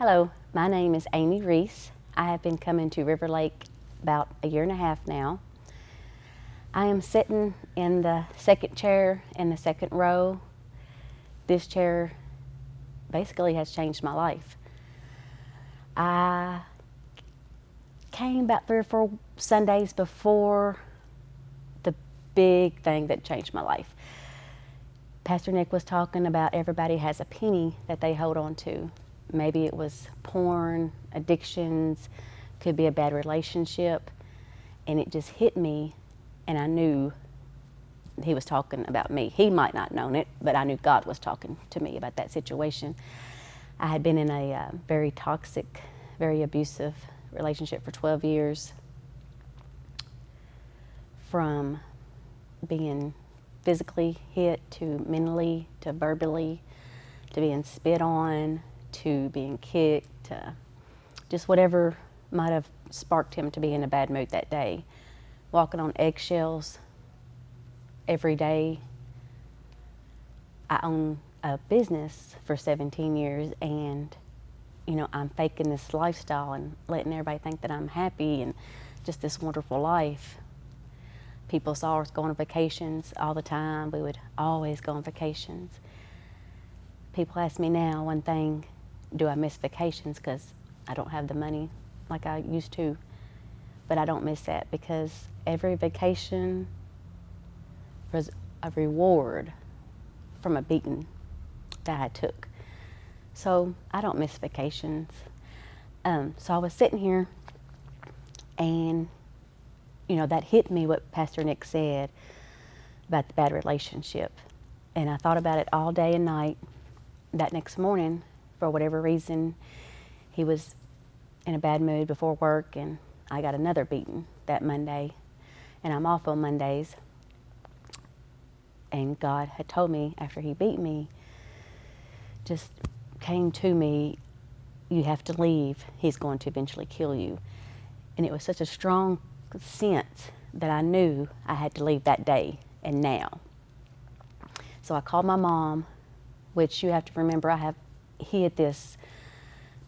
Hello, my name is Amy Reece. I have been coming to RiverLake about a year and a half now. I am sitting in the second chair in the second row. This chair basically has changed my life. I came about 3 or 4 Sundays before the big thing that changed my life. Pastor Nick was talking about everybody has a penny that they hold on to. Maybe it was porn, addictions, could be a bad relationship, and it just hit me, and I knew he was talking about me. He might not have known it, but I knew God was talking to me about that situation. I had been in a very toxic, very abusive relationship for 12 years, from being physically hit to mentally to verbally to being spit on to being kicked to just whatever might have sparked him to be in a bad mood that day. Walking on eggshells every day. I own a business for 17 years, and I'm faking this lifestyle and letting everybody think that I'm happy and just this wonderful life. People saw us go on vacations all the time. We would always go on vacations. People ask me now one thing, do I miss vacations? Because I don't have the money like I used to. But I don't miss that, because every vacation was a reward from a beating that I took. So I don't miss vacations. So I was sitting here, and that hit me, what Pastor Nick said about the bad relationship. And I thought about it all day and night. That next morning, for whatever reason, he was in a bad mood before work, and I got another beating that Monday. And I'm off on Mondays. And God had told me after he beat me, just came to me, you have to leave. He's going to eventually kill you. And it was such a strong sense that I knew I had to leave that day and now. So I called my mom, which you have to remember, I have hid this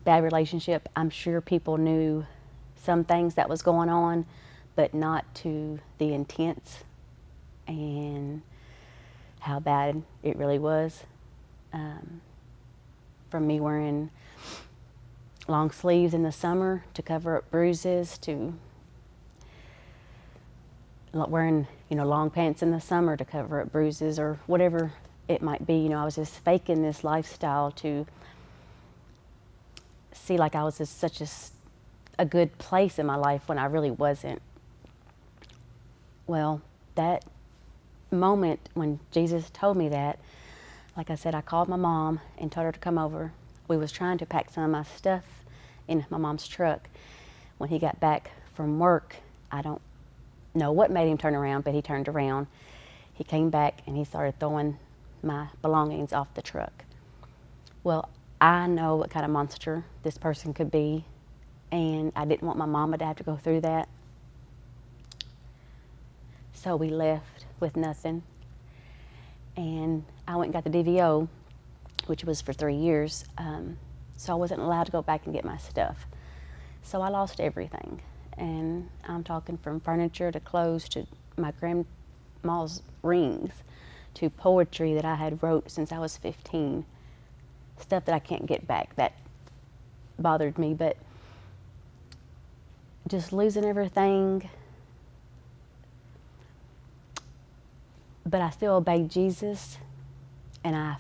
bad relationship. I'm sure people knew some things that was going on, but not to the intents and how bad it really was. From me wearing long sleeves in the summer to cover up bruises, to wearing long pants in the summer to cover up bruises, or whatever it might be. I was just faking this lifestyle to see like I was just such a good place in my life when I really wasn't. Well, that moment when Jesus told me that, like I said, I called my mom and told her to come over. We was trying to pack some of my stuff in my mom's truck. When he got back from work, I don't know what made him turn around, but he turned around. He came back and he started throwing my belongings off the truck. Well, I know what kind of monster this person could be, and I didn't want my mama to have to go through that. So we left with nothing, and I went and got the DVO, which was for 3 years, so I wasn't allowed to go back and get my stuff. So I lost everything, and I'm talking from furniture to clothes to my grandma's rings to poetry that I had wrote since I was 15. Stuff that I can't get back. That bothered me, but just losing everything. But I still obeyed Jesus, and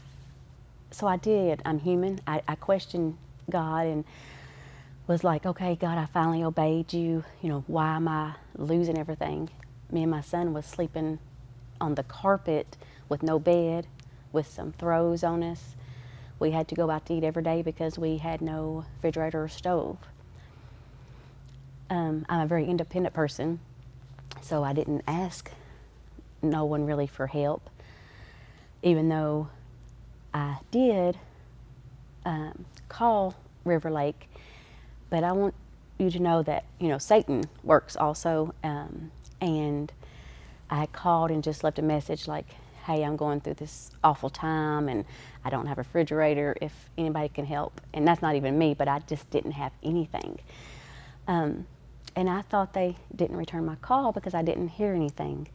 so I did. I'm human. I questioned God and was like, okay, God, I finally obeyed you. Why am I losing everything? Me and my son was sleeping on the carpet with no bed, with some throws on us. We had to go out to eat every day because we had no refrigerator or stove. I'm a very independent person, so I didn't ask no one really for help, even though I did call RiverLake. But I want you to know that Satan works also, and I had called and just left a message like, hey, I'm going through this awful time and I don't have a refrigerator, if anybody can help. And that's not even me, but I just didn't have anything. And I thought they didn't return my call because I didn't hear anything.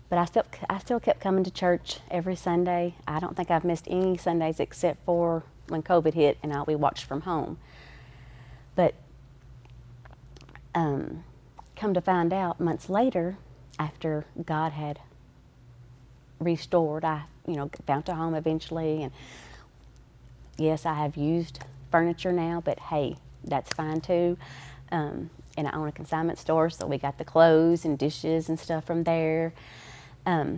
But I still kept coming to church every Sunday. I don't think I've missed any Sundays except for when COVID hit and we watched from home. But come to find out, months later, after God had restored, I found a home eventually, and yes, I have used furniture now, but hey, that's fine too. And I own a consignment store, so we got the clothes and dishes and stuff from there. But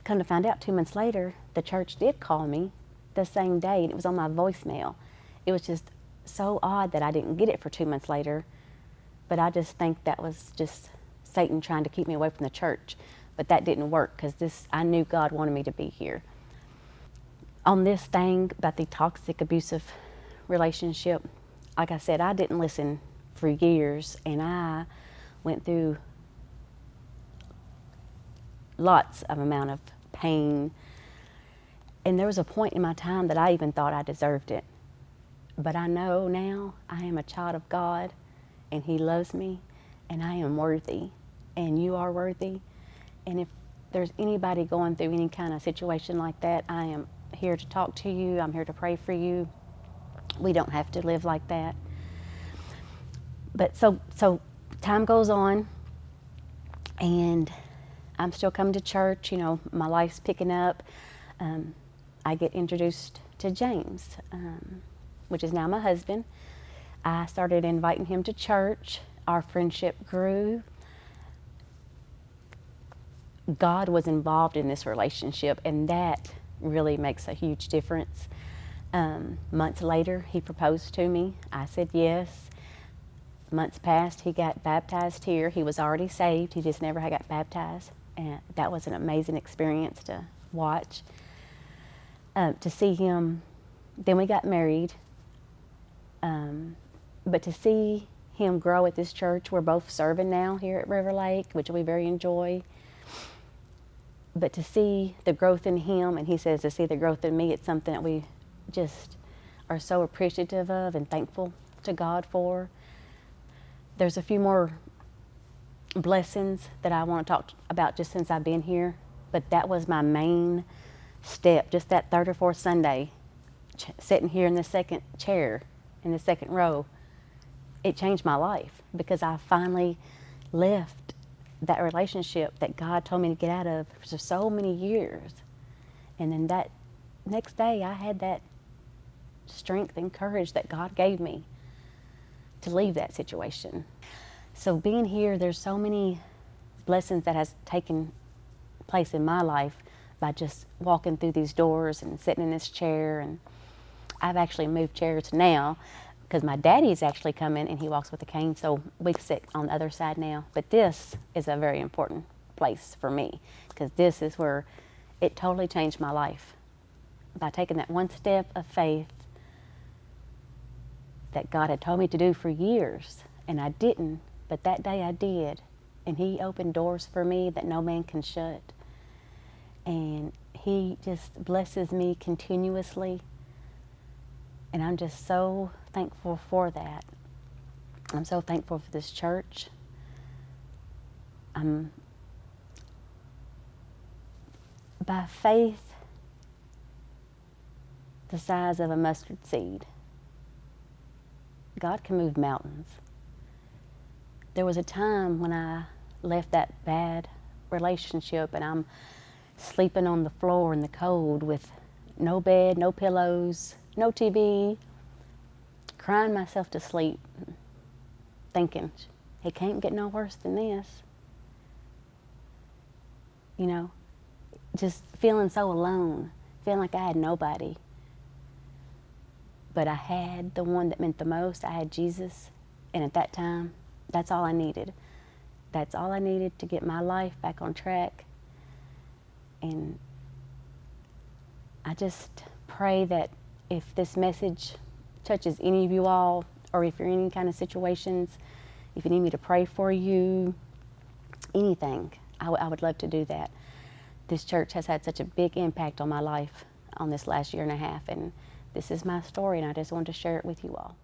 come to find out, 2 months later, the church did call me the same day, and it was on my voicemail. It was just so odd that I didn't get it for 2 months later, but I just think that was just Satan trying to keep me away from the church. But that didn't work, because I knew God wanted me to be here. On this thing about the toxic, abusive relationship, like I said, I didn't listen for years, and I went through lots of amount of pain. And there was a point in my time that I even thought I deserved it. But I know now I am a child of God, and He loves me, and I am worthy, and you are worthy. And if there's anybody going through any kind of situation like that, I am here to talk to you. I'm here to pray for you. We don't have to live like that. But so time goes on, and I'm still coming to church. My life's picking up. I get introduced to James, which is now my husband. I started inviting him to church. Our friendship grew. God was involved in this relationship, and that really makes a huge difference. Months later, he proposed to me. I said yes. Months passed, he got baptized here. He was already saved, he just never had got baptized. And that was an amazing experience to watch. To see him, then we got married. But to see him grow at this church, we're both serving now here at RiverLake, which we very enjoy. But to see the growth in him, and he says to see the growth in me, it's something that we just are so appreciative of and thankful to God for. There's a few more blessings that I want to talk about just since I've been here, but that was my main step, just that third or fourth Sunday, sitting here in the second chair, in the second row. It changed my life because I finally left that relationship that God told me to get out of for so many years. And then that next day, I had that strength and courage that God gave me to leave that situation. So being here, there's so many blessings that has taken place in my life by just walking through these doors and sitting in this chair. And I've actually moved chairs now because my daddy's actually come in and he walks with a cane, so we sit on the other side now. But this is a very important place for me because this is where it totally changed my life. By taking that one step of faith that God had told me to do for years, and I didn't, but that day I did, and He opened doors for me that no man can shut, and He just blesses me continuously, and I'm just so thankful for that. I'm so thankful for this church. By faith the size of a mustard seed, God can move mountains. There was a time when I left that bad relationship and I'm sleeping on the floor in the cold with no bed, no pillows, no TV, crying myself to sleep, thinking, it can't get no worse than this. Just feeling so alone, feeling like I had nobody. But I had the one that meant the most. I had Jesus. And at that time, that's all I needed. That's all I needed to get my life back on track. And I just pray that if this message touches any of you all, or if you're in any kind of situations, if you need me to pray for you, anything, I would love to do that. This church has had such a big impact on my life on this last year and a half, and this is my story, and I just wanted to share it with you all.